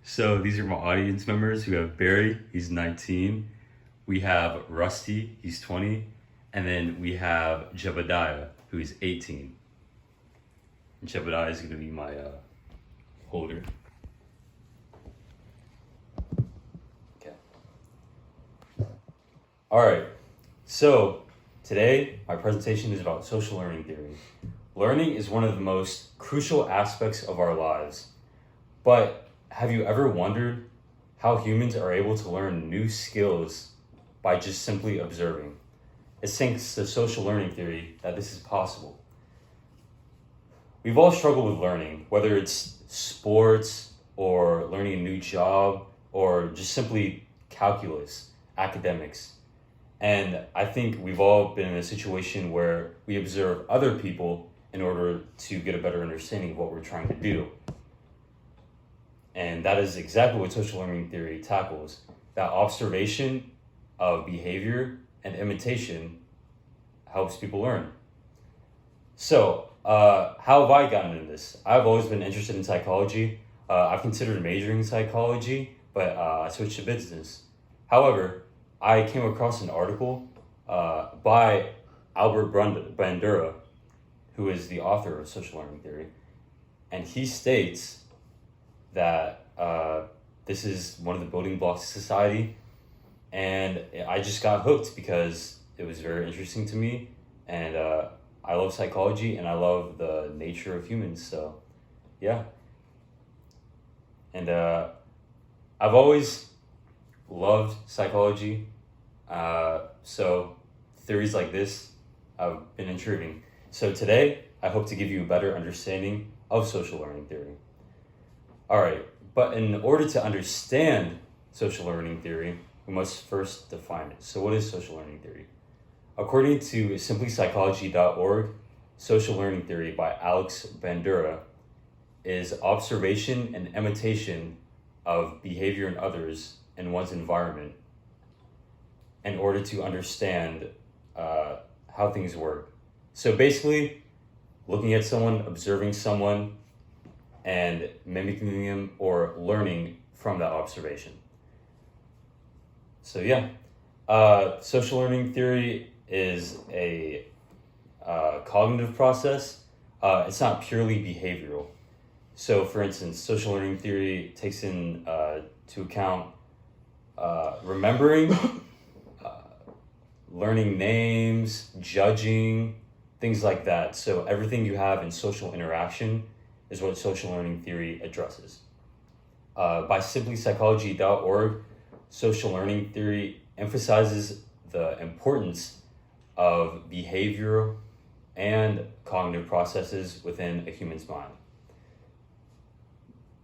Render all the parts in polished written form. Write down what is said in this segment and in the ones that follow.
So these are my audience members. We have Barry, he's 19. We have Rusty, he's 20. And then we have Jebediah, who is 18. And Jebediah is going to be my holder. Okay. All right. So today, my presentation is about social learning theory. Learning is one of the most crucial aspects of our lives. But have you ever wondered how humans are able to learn new skills by just simply observing? It's thanks to social learning theory that this is possible. We've all struggled with learning, whether it's sports or learning a new job or just simply calculus, academics. And I think we've all been in a situation where we observe other people in order to get a better understanding of what we're trying to do. And that is exactly what social learning theory tackles, that observation of behavior and imitation helps people learn. So, how have I gotten into this? I've always been interested in psychology. I've considered majoring in psychology, but I switched to business. However, I came across an article by Albert Bandura, who is the author of social learning theory, and he states that this is one of the building blocks of society, and I just got hooked because it was very interesting to me, and I love psychology and I love the nature of humans, so yeah. And I've always loved psychology, so theories like this have been intriguing. So today, I hope to give you a better understanding of social learning theory. All right, but in order to understand social learning theory, we must first define it. So what is social learning theory? According to simplypsychology.org, social learning theory by Alex Bandura is observation and imitation of behavior in others in one's environment in order to understand how things work. So basically, looking at someone, observing someone, and mimicking them or learning from that observation. So yeah, social learning theory is a cognitive process. It's not purely behavioral. So for instance, social learning theory takes in to account remembering, learning names, judging, things like that. So everything you have in social interaction is what social learning theory addresses. By simplypsychology.org, social learning theory emphasizes the importance of behavioral and cognitive processes within a human's mind.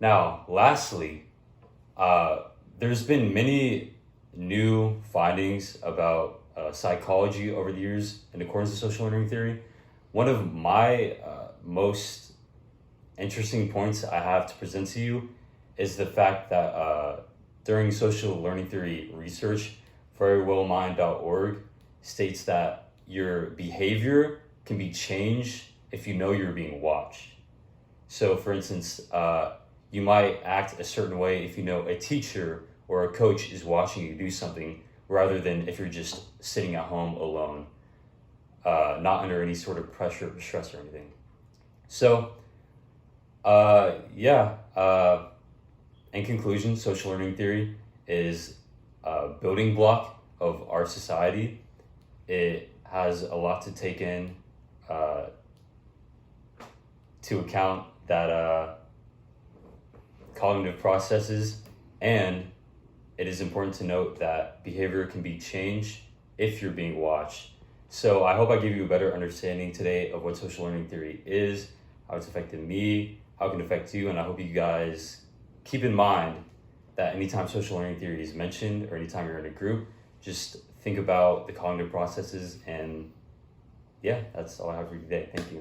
Now, lastly, there's been many new findings about psychology over the years in accordance with social learning theory. One of my most interesting points I have to present to you is the fact that during social learning theory research, verywellmind.org states that your behavior can be changed if you know you're being watched. So for instance, you might act a certain way if you know a teacher or a coach is watching you do something, rather than if you're just sitting at home alone, not under any sort of pressure or stress or anything. So in conclusion, social learning theory is a building block of our society. It has a lot to take in to account that cognitive processes, and it is important to note that behavior can be changed if you're being watched. So I hope I gave you a better understanding today of what social learning theory is, how it's affected me, how it can affect you, and I hope you guys keep in mind that anytime social learning theory is mentioned or anytime you're in a group, just think about the cognitive processes, and yeah, that's all I have for you today. Thank you.